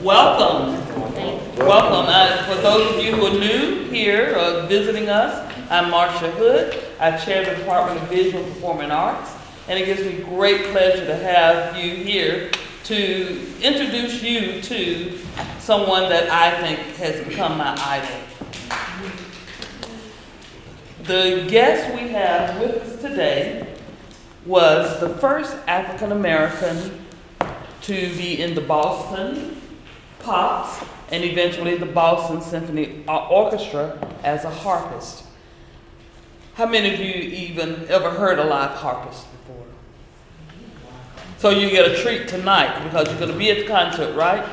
Welcome. Welcome. For those of you who are new here or visiting us, I'm Marcia Hood. I chair the Department of Visual and Performing Arts, and it gives me great pleasure to have you here to introduce you to someone that I think has become my idol. The guest we have with us today was the first African American to be in the Boston Pops and eventually the Boston Symphony Orchestra as a harpist. How many of you even ever heard a live harpist before? So you get a treat tonight because you're going to be at the concert, right?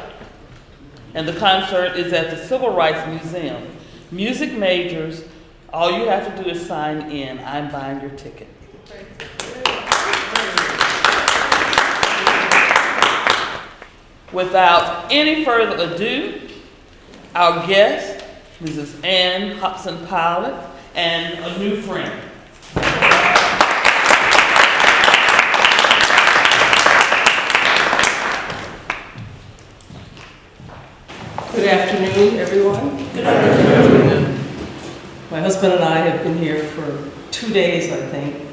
And the concert is at the Civil Rights Museum. Music majors, all you have to do is sign in. I'm buying your ticket. Without any further ado, our guest, Mrs. Hobson Pilot, and a new friend. Good afternoon, everyone. Good afternoon. My husband and I have been here for 2 days, I think,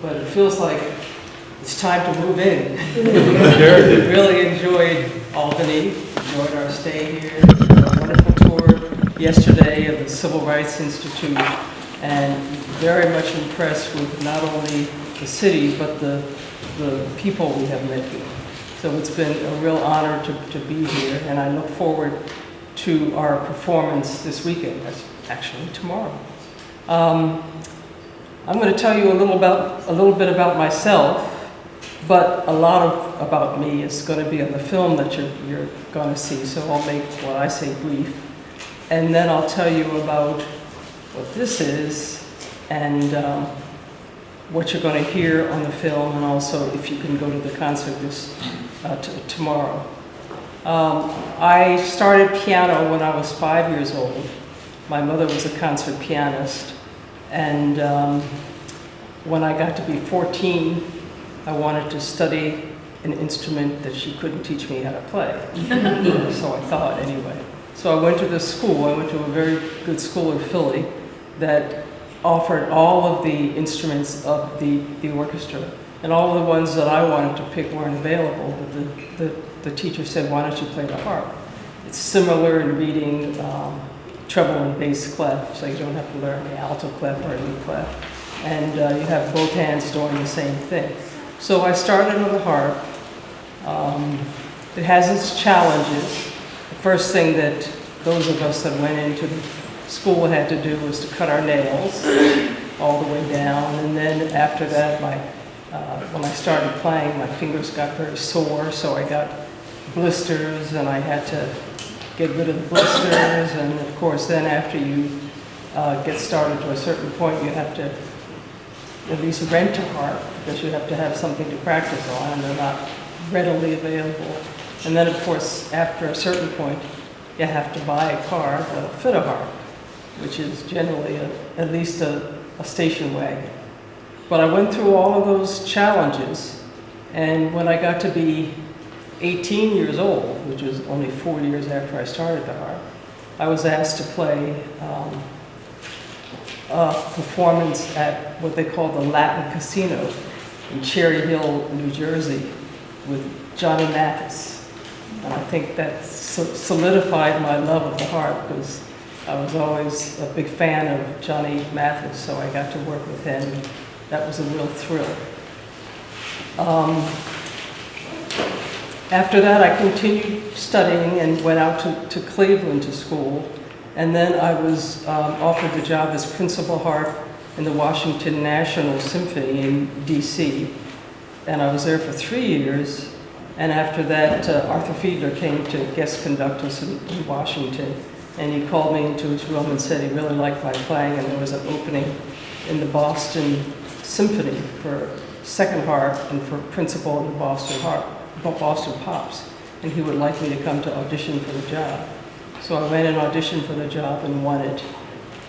but it feels like it's time to move in. We really enjoyed Albany, enjoyed our stay here, a wonderful tour yesterday of the Civil Rights Institute, and very much impressed with not only the city, but the people we have met here. So it's been a real honor to be here, and I look forward to our performance this weekend. That's actually tomorrow. I'm going to tell you a little bit about myself, but a lot about me is going to be on the film that you're going to see. So I'll make what I say brief, and then I'll tell you about what this is and what you're going to hear on the film, and also if you can go to the concert tomorrow. I started piano when I was 5 years old. My mother was a concert pianist, and when I got to be 14, I wanted to study an instrument that she couldn't teach me how to play. So I thought anyway. So I went to this school. I went to a very good school in Philly that offered all of the instruments of the orchestra. And all of the ones that I wanted to pick weren't available, but the teacher said, why don't you play the harp? It's similar in reading treble and bass clef, so you don't have to learn the alto clef or the clef. And you have both hands doing the same thing. So I started on the harp. It has its challenges. The first thing that those of us that went into the school had to do was to cut our nails all the way down. And then after that, when I started playing, my fingers got very sore, so I got blisters, and I had to get rid of the blisters. And of course, then after you get started to a certain point, you have to at least rent a harp, because you have to have something to practice on, and they're not readily available. And then, of course, after a certain point, you have to buy a car that'll fit a harp, which is generally at least a station wagon. But I went through all of those challenges, and when I got to be 18 years old, which was only 4 years after I started the harp, I was asked to play a performance at what they call the Latin Casino in Cherry Hill, New Jersey, with Johnny Mathis. And I think that solidified my love of the harp, because I was always a big fan of Johnny Mathis, so I got to work with him. That was a real thrill. After that, I continued studying and went out to Cleveland to school. And then I was offered the job as principal harp in the Washington National Symphony in D.C. And I was there for 3 years. And after that, Arthur Fiedler came to guest conduct us in Washington. And he called me into his room and said he really liked my playing, and there was an opening in the Boston Symphony for second harp and for principal in the Boston Pops. And he would like me to come to audition for the job. So I went and auditioned for the job and won it.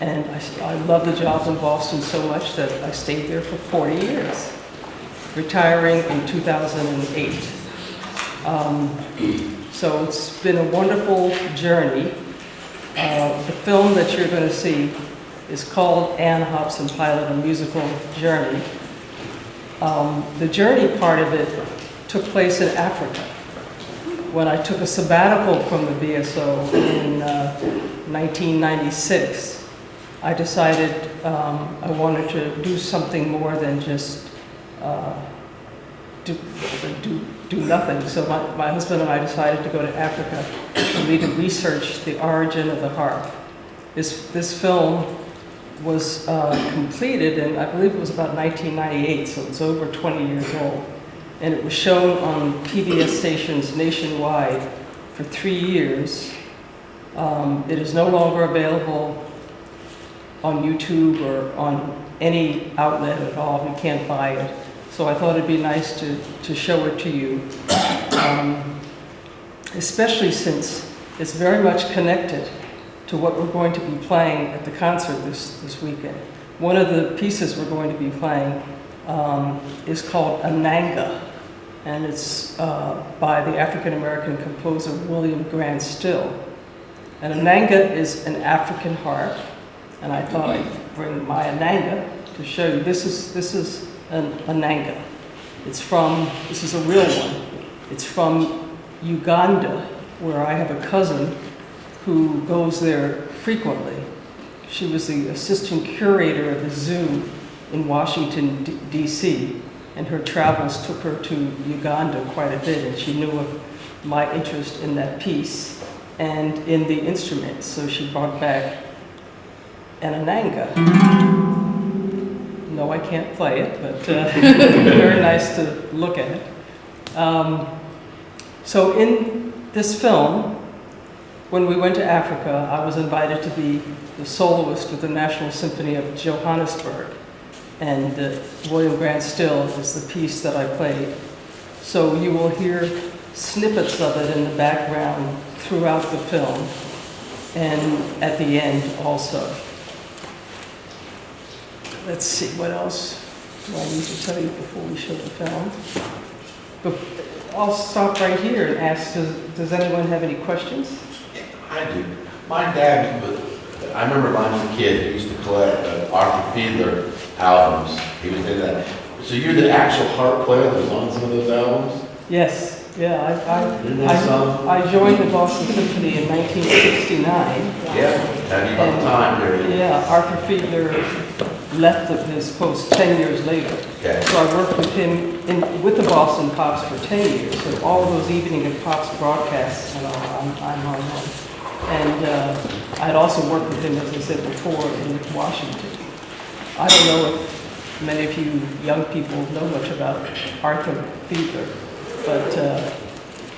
And I loved the job in Boston so much that I stayed there for 40 years, retiring in 2008. So it's been a wonderful journey. The film that you're going to see is called Hobson Pilot, A Musical Journey. The journey part of it took place in Africa. When I took a sabbatical from the BSO in 1996, I decided I wanted to do something more than just do nothing. So my husband and I decided to go to Africa for me to research the origin of the harp. This film was completed in, I believe it was about 1998, so it's over 20 years old. And it was shown on PBS stations nationwide for 3 years. It is no longer available on YouTube or on any outlet at all. You can't buy it. So I thought it'd be nice to show it to you, especially since it's very much connected to what we're going to be playing at the concert this weekend. One of the pieces we're going to be playing is called Ananga, and it's by the African-American composer William Grant Still. And Ananga is an African harp, and I thought I'd bring my Ananga to show you. This is an Ananga. This is a real one. It's from Uganda, where I have a cousin who goes there frequently. She was the assistant curator of the zoo in Washington, D.C., and her travels took her to Uganda quite a bit, and she knew of my interest in that piece and in the instruments, so she brought back an Ananga. No, I can't play it, but very nice to look at. So in this film, when we went to Africa, I was invited to be the soloist with the National Symphony of Johannesburg. And William Grant Still is the piece that I played. So you will hear snippets of it in the background throughout the film, and at the end also. Let's see, what else do I need to tell you before we show the film? I'll stop right here and ask, does anyone have any questions? I do. My dad, I remember when I was a kid, he used to collect Arthur Fiedler albums. He was into that. So you're the actual harp player that was on some of those albums? Yes, yeah. I joined the Boston Symphony in 1969. Yeah, have you got the time period? Yeah, Arthur Fiedler left his post 10 years later. Okay. So I worked with him with the Boston Pops for 10 years. So all those Evening at Pops broadcasts, I'm on them. And I'd also worked with him, as I said before, in Washington. I don't know if many of you young people know much about Arthur Fiedler, but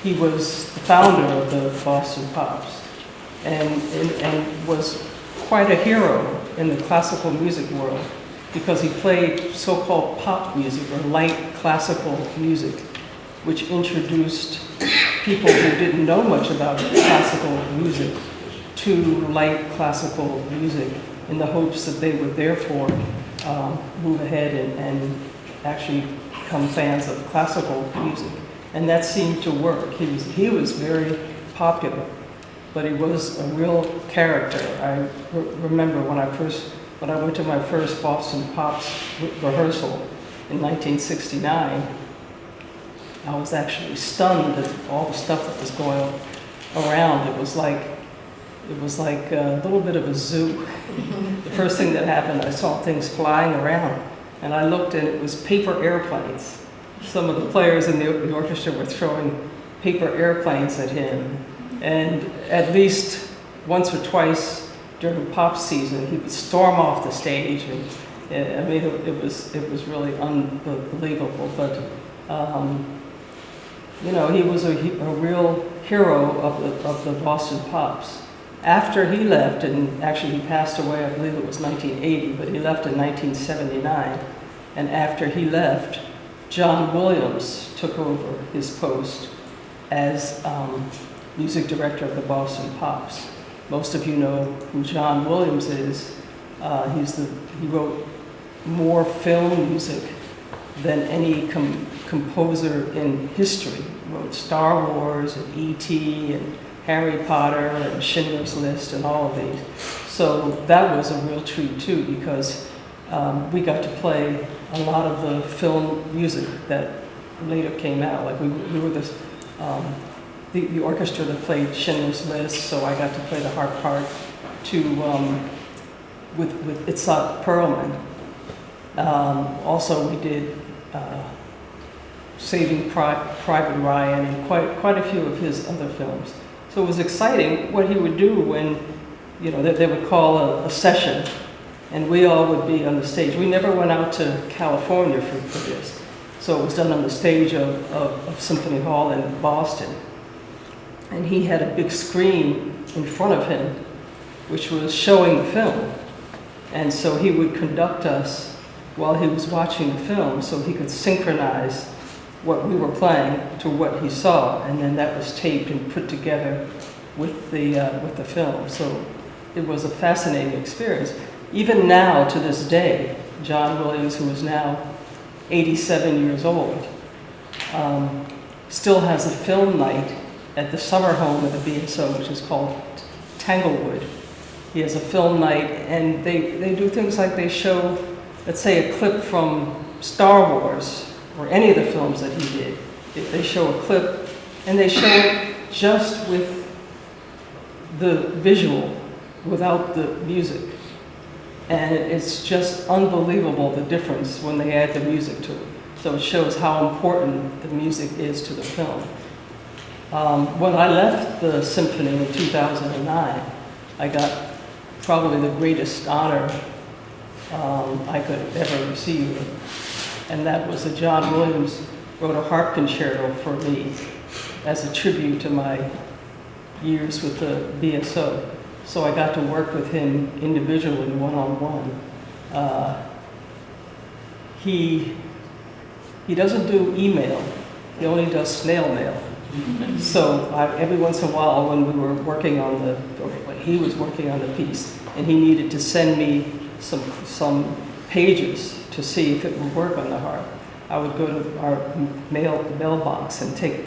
he was the founder of the Boston Pops and was quite a hero in the classical music world because he played so-called pop music or light classical music, which introduced people who didn't know much about classical music to light classical music in the hopes that they would therefore move ahead and actually become fans of classical music. And that seemed to work. He was very popular, but he was a real character. I remember when I went to my first Boston Pops rehearsal in 1969, I was actually stunned at all the stuff that was going around. It was like a little bit of a zoo. The first thing that happened, I saw things flying around, and I looked and it was paper airplanes. Some of the players in the orchestra were throwing paper airplanes at him, and at least once or twice during pop season, he would storm off the stage, and I mean, it was really unbelievable. But you know, he was a real hero of the Boston Pops. After he left, and actually he passed away, I believe it was 1980, but he left in 1979. And after he left, John Williams took over his post as music director of the Boston Pops. Most of you know who John Williams is. He wrote more film music than any composer in history. Wrote Star Wars and E.T. and Harry Potter and Schindler's List and all of these. So that was a real treat too, because we got to play a lot of the film music that later came out. Like we were the orchestra that played Schindler's List, so I got to play the harp part with Itzhak Perlman. Also, we did Saving Private Ryan and quite a few of his other films. So it was exciting what he would do when, they would call a session, and we all would be on the stage. We never went out to California for this, so it was done on the stage of Symphony Hall in Boston. And he had a big screen in front of him, which was showing the film. And so he would conduct us while he was watching the film, so he could synchronize what we were playing to what he saw, and then that was taped and put together with the film. So it was a fascinating experience. Even now, to this day, John Williams, who is now 87 years old, still has a film night at the summer home of the BSO, which is called Tanglewood. He has a film night, and they do things like they show, let's say, a clip from Star Wars or any of the films that he did. They show a clip, and they show it just with the visual, without the music. And it's just unbelievable, the difference when they add the music to it. So it shows how important the music is to the film. When I left the symphony in 2009, I got probably the greatest honor I could ever receive. And that was that John Williams wrote a harp concerto for me as a tribute to my years with the BSO. So I got to work with him individually, one-on-one. He doesn't do email, he only does snail mail. So every once in a while when we were working on when he was working on the piece, and he needed to send me some pages to see if it would work on the harp, I would go to our mailbox and take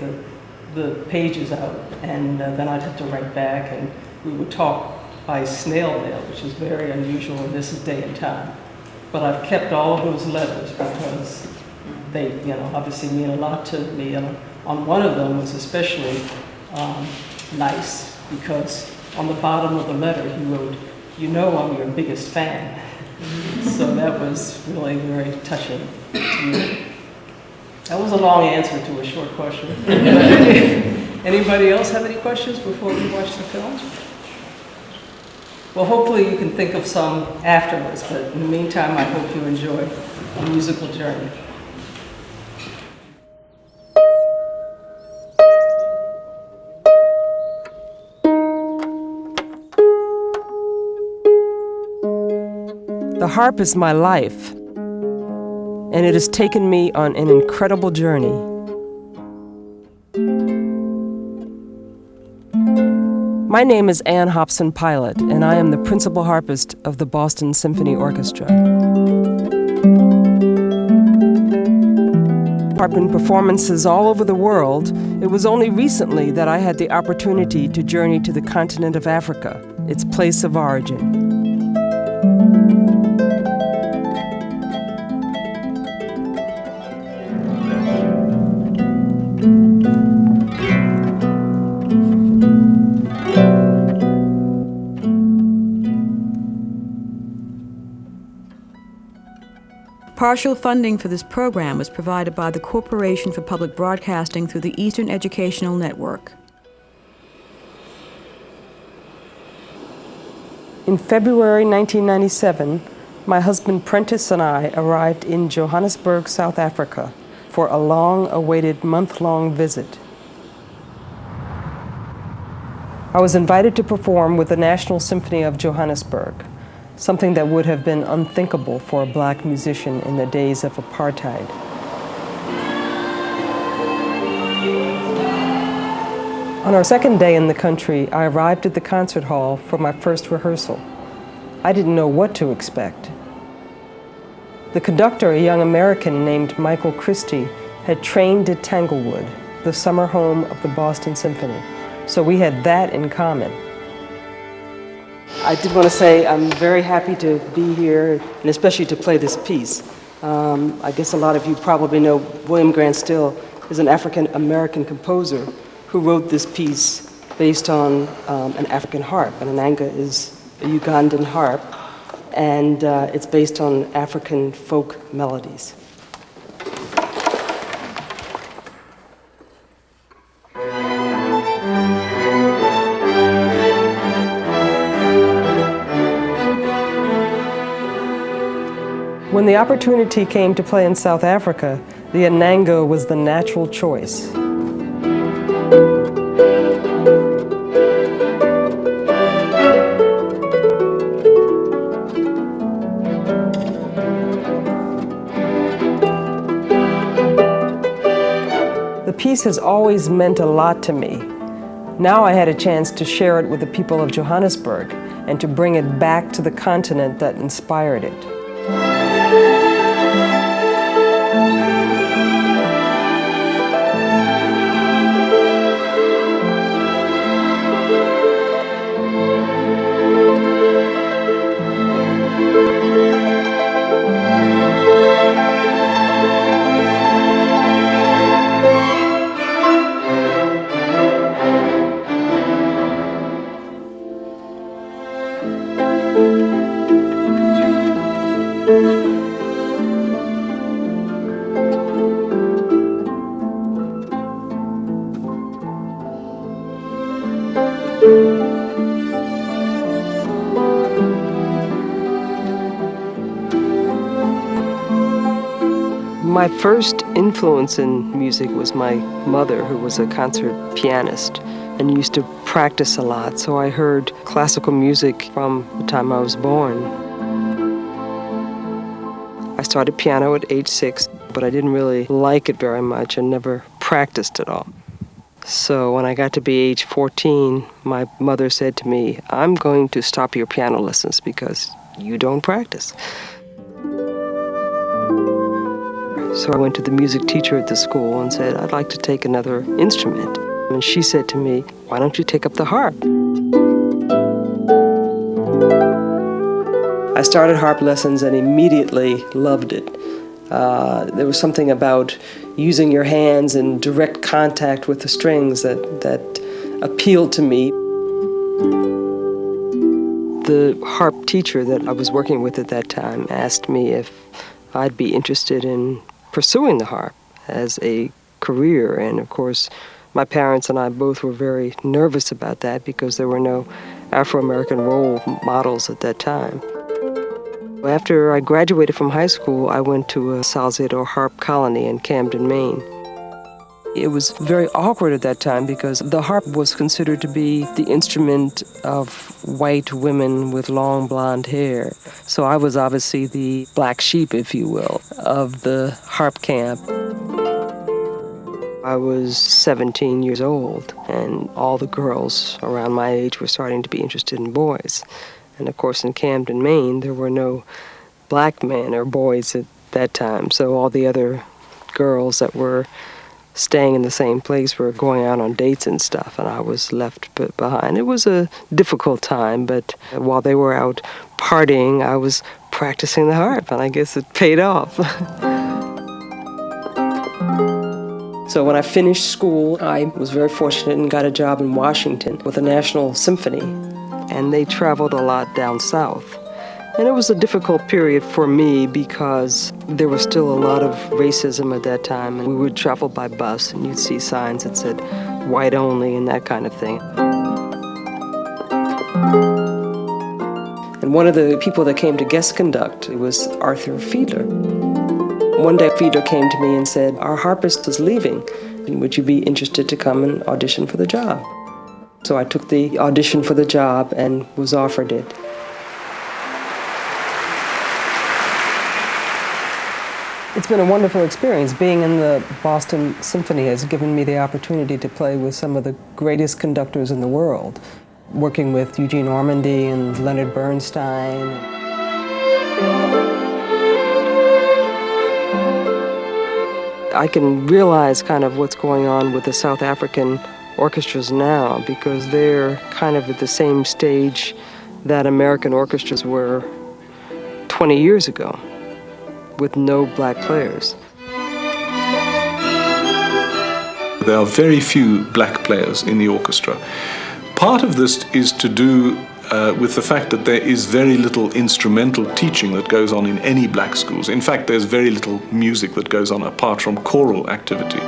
the pages out, and then I'd have to write back, and we would talk by snail mail, which is very unusual in this day and time. But I've kept all of those letters because they, obviously mean a lot to me. And on one of them was especially nice because on the bottom of the letter he wrote, I'm your biggest fan. So that was really very touching to me. That was a long answer to a short question. Anybody else have any questions before we watch the film? Well, hopefully you can think of some afterwards, but in the meantime, I hope you enjoy a musical journey. The harp is my life, and it has taken me on an incredible journey. My name is Ann Hobson Pilot, and I am the principal harpist of the Boston Symphony Orchestra. Harp in performances all over the world, it was only recently that I had the opportunity to journey to the continent of Africa, its place of origin. Partial funding for this program was provided by the Corporation for Public Broadcasting through the Eastern Educational Network. In February 1997, my husband Prentice and I arrived in Johannesburg, South Africa, for a long-awaited month-long visit. I was invited to perform with the National Symphony of Johannesburg, something that would have been unthinkable for a black musician in the days of apartheid. On our second day in the country, I arrived at the concert hall for my first rehearsal. I didn't know what to expect. The conductor, a young American named Michael Christie, had trained at Tanglewood, the summer home of the Boston Symphony. So we had that in common. I did want to say I'm very happy to be here, and especially to play this piece. I guess a lot of you probably know William Grant Still is an African-American composer who wrote this piece based on an African harp. An inanga is a Ugandan harp, and it's based on African folk melodies. When the opportunity came to play in South Africa, the inanga was the natural choice. The piece has always meant a lot to me. Now I had a chance to share it with the people of Johannesburg and to bring it back to the continent that inspired it. My first influence in music was my mother, who was a concert pianist and used to practice a lot, so I heard classical music from the time I was born. I started piano at age 6, but I didn't really like it very much and never practiced at all. So when I got to be age 14, my mother said to me, "I'm going to stop your piano lessons because you don't practice." So I went to the music teacher at the school and said, "I'd like to take another instrument." And she said to me, "Why don't you take up the harp?" I started harp lessons and immediately loved it. There was something about using your hands in direct contact with the strings that appealed to me. The harp teacher that I was working with at that time asked me if I'd be interested in pursuing the harp as a career, and of course my parents and I both were very nervous about that because there were no Afro-American role models at that time. After I graduated from high school, I went to a Salzedo harp colony in Camden, Maine. It was very awkward at that time because the harp was considered to be the instrument of white women with long blonde hair. So I was obviously the black sheep, if you will, of the harp camp. I was 17 years old, and all the girls around my age were starting to be interested in boys. And of course, in Camden, Maine, there were no black men or boys at that time, so all the other girls that were staying in the same place were going out on dates and stuff, and I was left behind. It was a difficult time, but while they were out partying, I was practicing the harp, and I guess it paid off. So when I finished school, I was very fortunate and got a job in Washington with the National Symphony, and they traveled a lot down south. And it was a difficult period for me because there was still a lot of racism at that time, and we would travel by bus, and you'd see signs that said white only and that kind of thing. And one of the people that came to guest conduct was Arthur Fiedler. One day Fiedler came to me and said, "Our harpist is leaving, and would you be interested to come and audition for the job?" So I took the audition for the job and was offered it. It's been a wonderful experience. Being in the Boston Symphony has given me the opportunity to play with some of the greatest conductors in the world, working with Eugene Ormandy and Leonard Bernstein. I can realize kind of what's going on with the South African orchestras now, because they're kind of at the same stage that American orchestras were 20 years ago, with no black players. There are very few black players in the orchestra. Part of this is to do with the fact that there is very little instrumental teaching that goes on in any black schools. In fact, there's very little music that goes on apart from choral activity.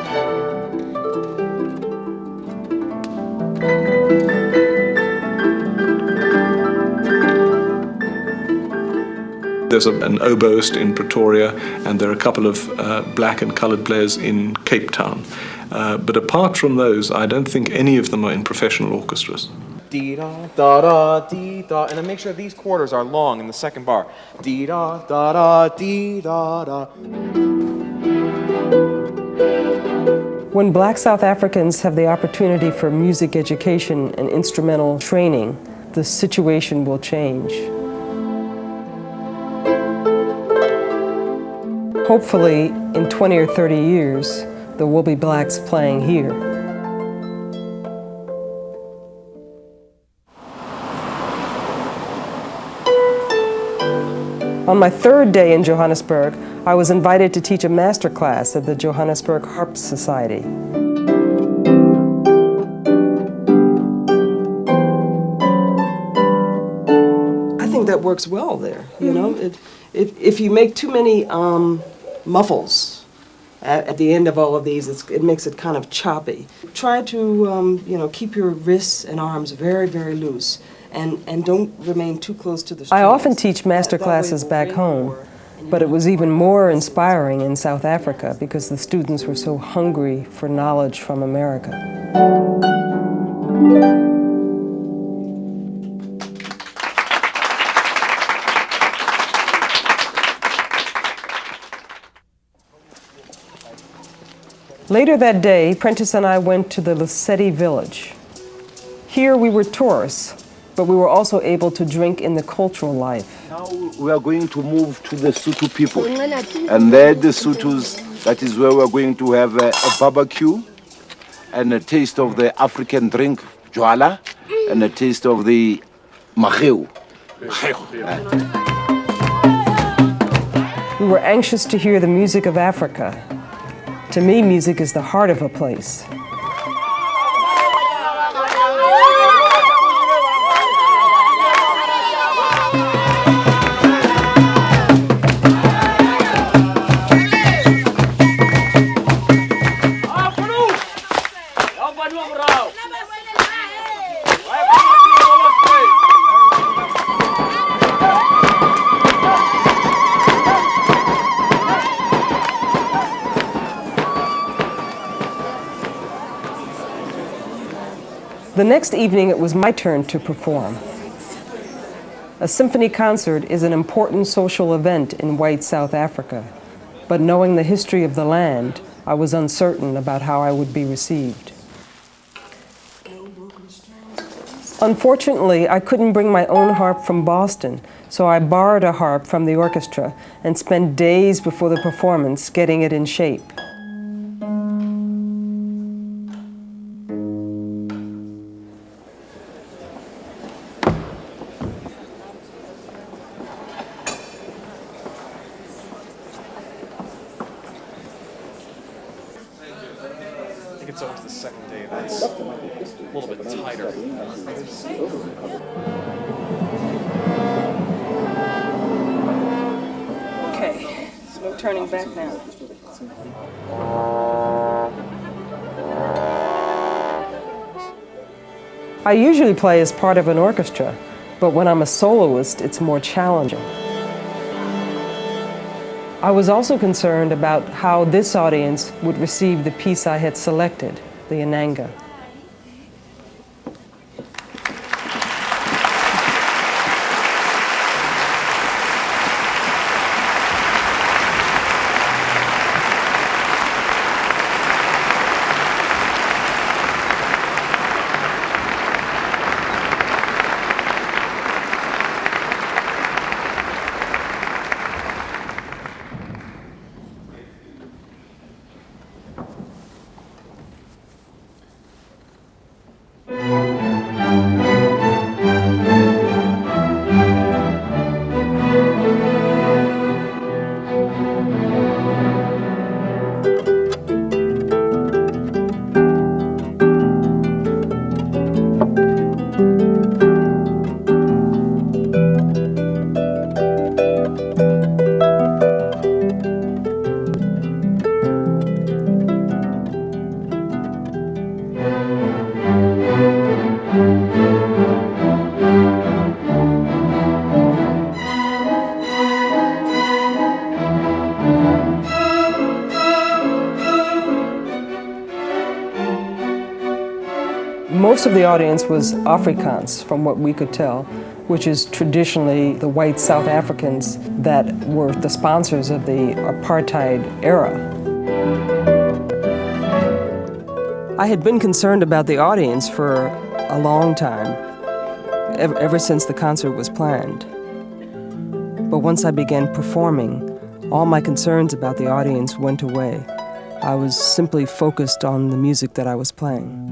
There's an oboist in Pretoria, and there are a couple of black and coloured players in Cape Town. But apart from those, I don't think any of them are in professional orchestras. Dee-da, da-da, dee-da, and then make sure these quarters are long in the second bar. Dee-da, da-da, dee-da-da. When black South Africans have the opportunity for music education and instrumental training, the situation will change. Hopefully, in 20 or 30 years, there will be blacks playing here. On my third day in Johannesburg, I was invited to teach a master class at the Johannesburg Harp Society. I think that works well there, you know? If you make too many muffles at the end of all of these, it makes it kind of choppy. Try to keep your wrists and arms very, very loose, and don't remain too close to the strings. I often teach master classes back home, but it was even more inspiring in South Africa because the students were so hungry for knowledge from America. Later that day, Prentice and I went to the Lesedi village. Here we were tourists, but we were also able to drink in the cultural life. Now we are going to move to the Sutu people. And there the Sutus, that is where we are going to have a barbecue and a taste of the African drink, Jwala, and a taste of the Maheu. We were anxious to hear the music of Africa. To me, music is the heart of a place. The next evening, it was my turn to perform. A symphony concert is an important social event in white South Africa, but knowing the history of the land, I was uncertain about how I would be received. Unfortunately, I couldn't bring my own harp from Boston, so I borrowed a harp from the orchestra and spent days before the performance getting it in shape. I think it's always the second day that's a little bit tighter. Okay, there's no turning back now. I usually play as part of an orchestra, but when I'm a soloist, it's more challenging. I was also concerned about how this audience would receive the piece I had selected, the Inanga. Most of the audience was Afrikaans, from what we could tell, which is traditionally the white South Africans that were the sponsors of the apartheid era. I had been concerned about the audience for a long time, ever since the concert was planned. But once I began performing, all my concerns about the audience went away. I was simply focused on the music that I was playing.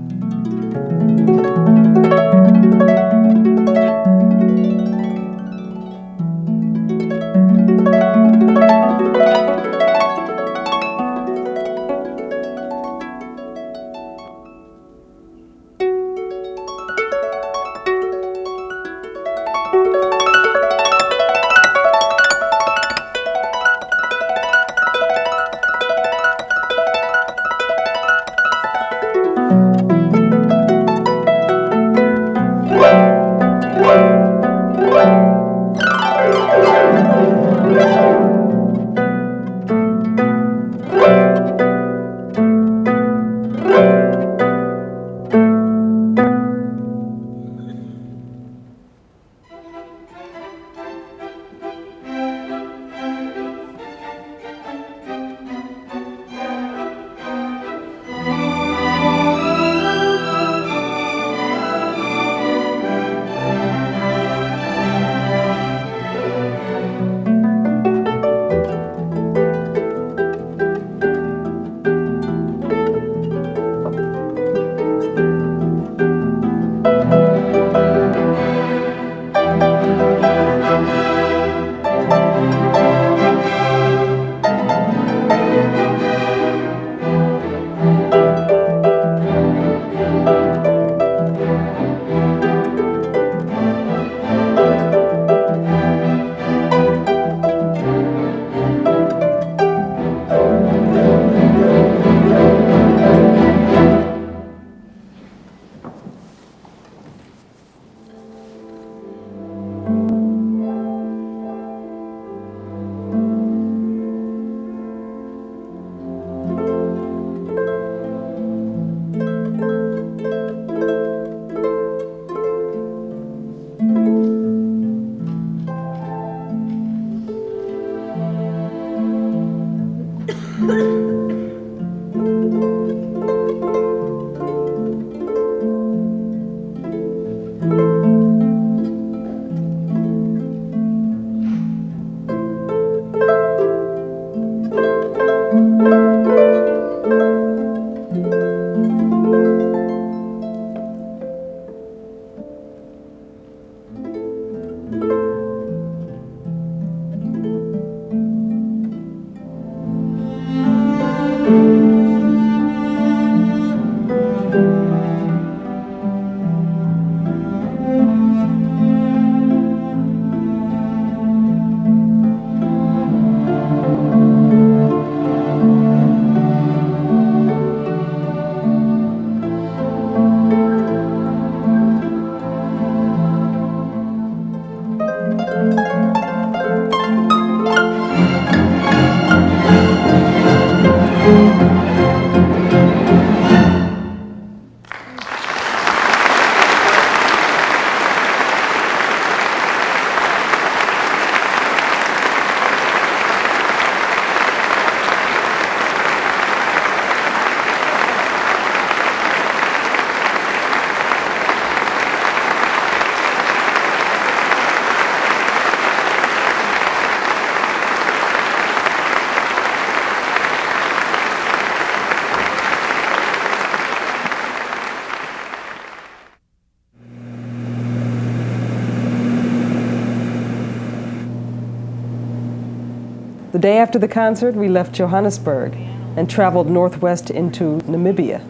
The day after the concert, we left Johannesburg and traveled northwest into Namibia.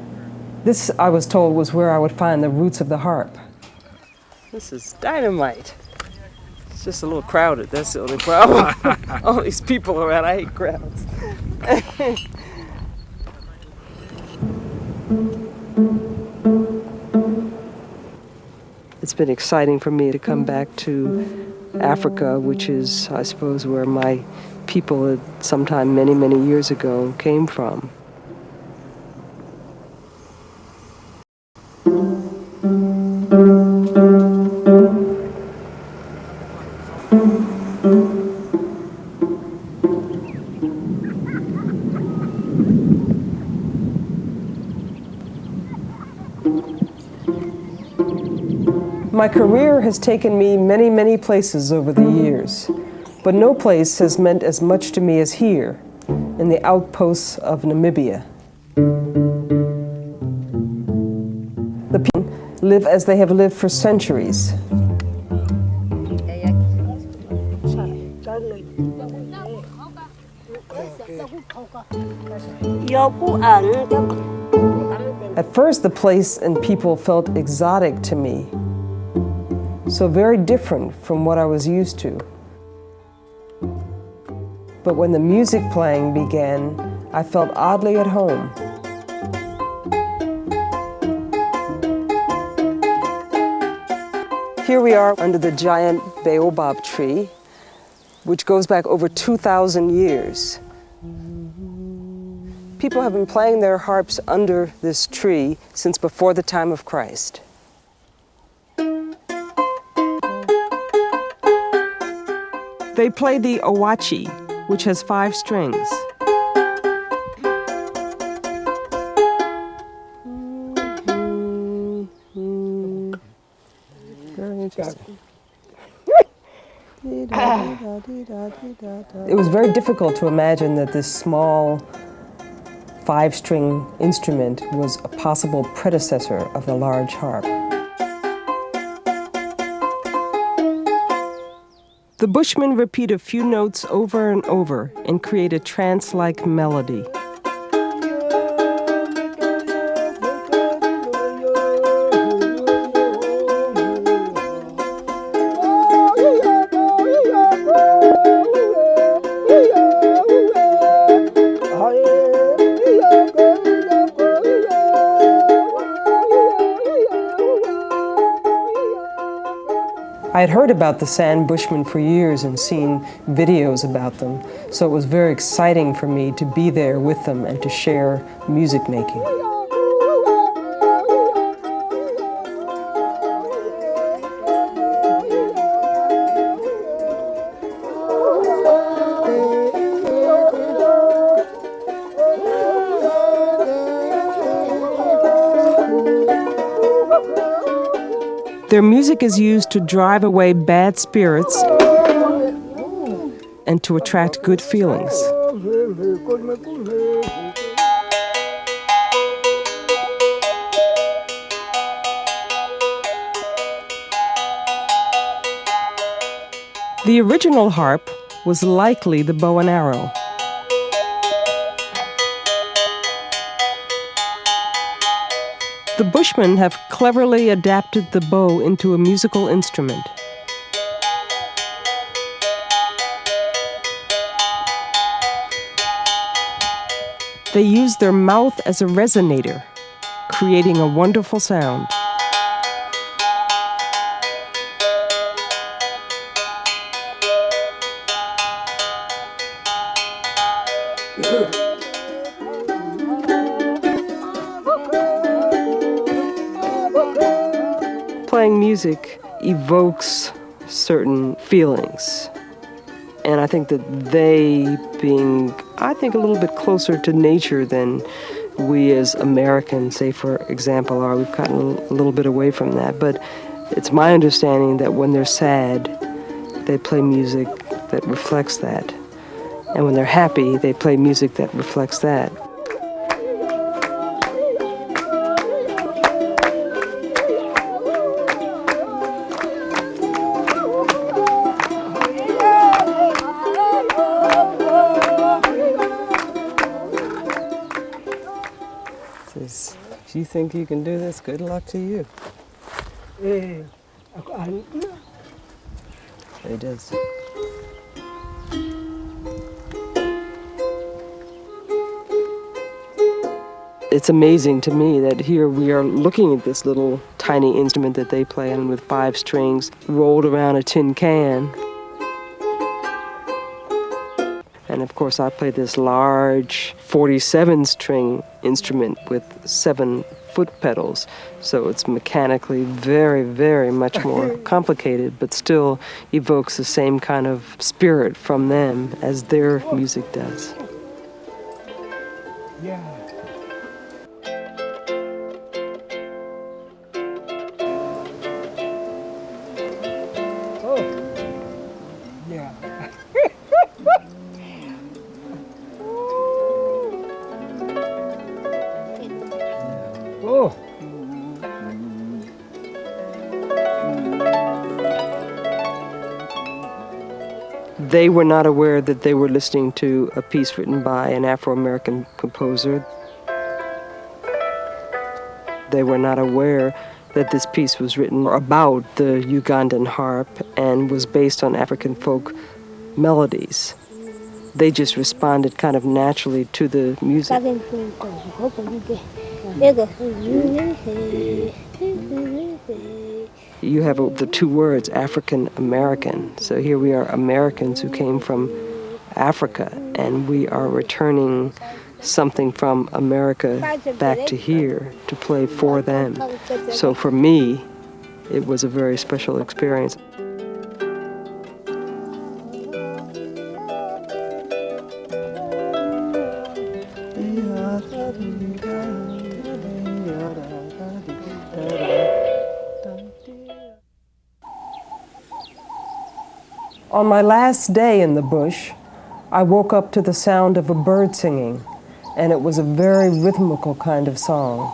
This, I was told, was where I would find the roots of the harp. This is dynamite. It's just a little crowded, that's the only problem. All these people around, I hate crowds. It's been exciting for me to come back to Africa, which is, I suppose, where my people sometime many, many years ago came from. My career has taken me many, many places over the years, but no place has meant as much to me as here, in the outposts of Namibia. The people live as they have lived for centuries. At first, the place and people felt exotic to me, so very different from what I was used to. But when the music playing began, I felt oddly at home. Here we are under the giant baobab tree, which goes back over 2,000 years. People have been playing their harps under this tree since before the time of Christ. They play the owachi, which has 5 strings. Very interesting. It was very difficult to imagine that this small 5-string instrument was a possible predecessor of the large harp. The Bushmen repeat a few notes over and over and create a trance-like melody. I had heard about the Sand Bushmen for years and seen videos about them, so it was very exciting for me to be there with them and to share music making. Their music is used to drive away bad spirits and to attract good feelings. The original harp was likely the bow and arrow. The Bushmen have cleverly adapted the bow into a musical instrument. They use their mouth as a resonator, creating a wonderful sound. Playing music evokes certain feelings. And I think that they, being, I think, a little bit closer to nature than we as Americans, say, for example, are. We've gotten a little bit away from that. But it's my understanding that when they're sad, they play music that reflects that. And when they're happy, they play music that reflects that. If you think you can do this, good luck to you. He does. It's amazing to me that here we are looking at this little tiny instrument that they play on with 5 strings rolled around a tin can. And of course I play this large 47-string instrument with 7 foot pedals. So it's mechanically very, very much more complicated, but still evokes the same kind of spirit from them as their music does. Yeah. They were not aware that they were listening to a piece written by an Afro-American composer. They were not aware that this piece was written about the Ugandan harp and was based on African folk melodies. They just responded kind of naturally to the music. You have the two words, African American. So here we are, Americans who came from Africa, and we are returning something from America back to here to play for them. So for me, it was a very special experience. On my last day in the bush, I woke up to the sound of a bird singing, and it was a very rhythmical kind of song.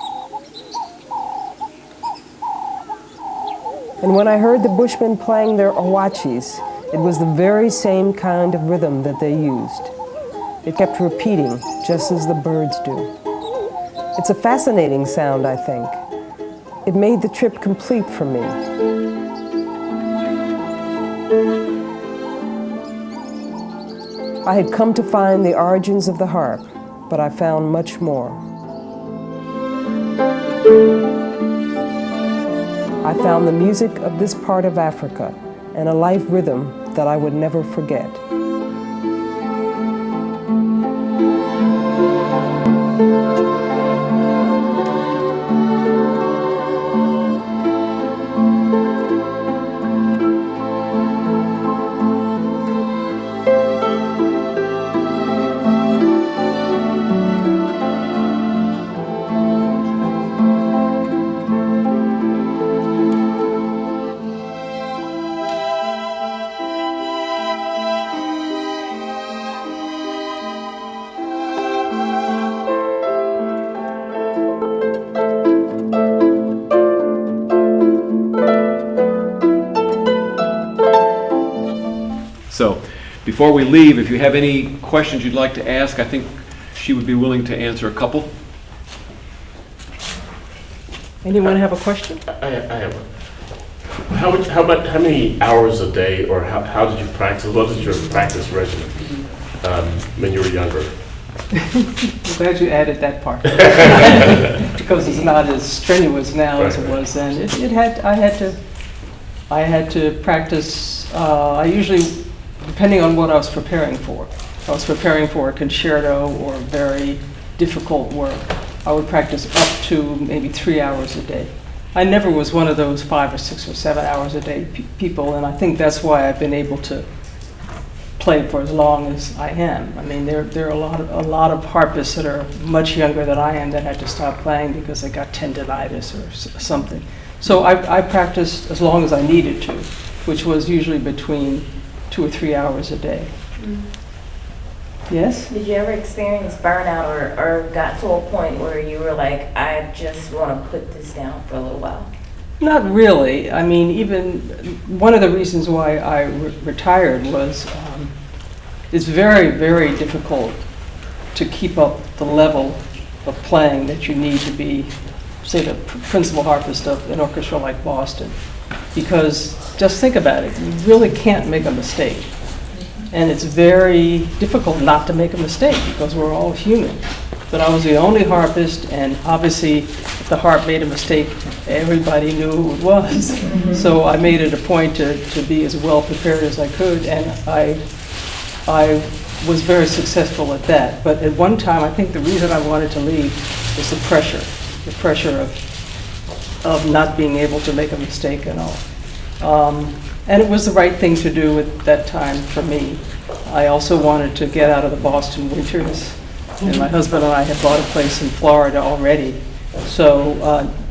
And when I heard the Bushmen playing their awachis, it was the very same kind of rhythm that they used. It kept repeating, just as the birds do. It's a fascinating sound, I think. It made the trip complete for me. I had come to find the origins of the harp, but I found much more. I found the music of this part of Africa and a life rhythm that I would never forget. So, before we leave, if you have any questions you'd like to ask, I think she would be willing to answer a couple. Anyone have a question? I have one. How many hours a day, or how did you practice? What was your practice regimen when you were younger? I'm glad you added that part. Because it's not as strenuous now as it was then. I had to practice, I usually, depending on what I was preparing for. If I was preparing for a concerto or very difficult work, I would practice up to maybe 3 hours a day. I never was one of those 5 or 6 or 7 hours a day people, and I think that's why I've been able to play for as long as I am. I mean, there are a lot of harpists that are much younger than I am that had to stop playing because they got tendinitis or something. So I practiced as long as I needed to, which was usually between 2 or 3 hours a day. Mm. Yes? Did you ever experience burnout or got to a point where you were like, I just want to put this down for a little while? Not really. I mean, even one of the reasons why I retired was it's very, very difficult to keep up the level of playing that you need to be, say, the principal harpist of an orchestra like Boston. Because just think about it, you really can't make a mistake. And it's very difficult not to make a mistake because we're all human. But I was the only harpist, and obviously if the harp made a mistake, everybody knew who it was. Mm-hmm. So I made it a point to be as well prepared as I could, and I was very successful at that. But at one time, I think the reason I wanted to leave was the pressure. the pressure of not being able to make a mistake and all. And it was the right thing to do at that time for me. I also wanted to get out of the Boston winters, and my husband and I had bought a place in Florida already. So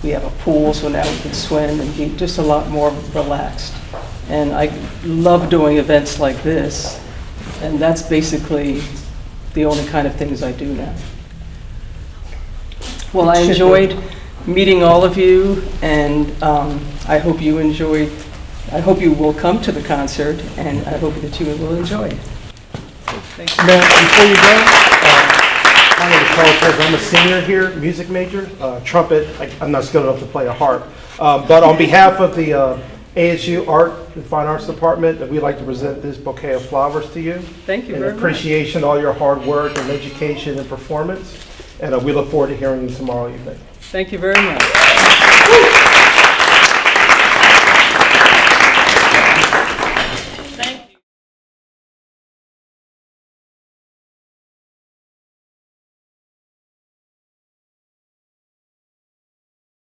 we have a pool, so now we can swim and be just a lot more relaxed. And I love doing events like this, and that's basically the only kind of things I do now. Well, I enjoyed meeting all of you, and I hope you enjoyed. I hope you will come to the concert, and I hope that you will enjoy it. Thank you. Now, before you go, my name is Carl Perez. I'm a senior here, music major, trumpet. I'm not skilled enough to play a harp. But on behalf of the ASU Art and Fine Arts Department, we'd like to present this bouquet of flowers to you. Thank you very much. In appreciation of all your hard work and education and performance. And we look forward to hearing you tomorrow evening. Thank you very much.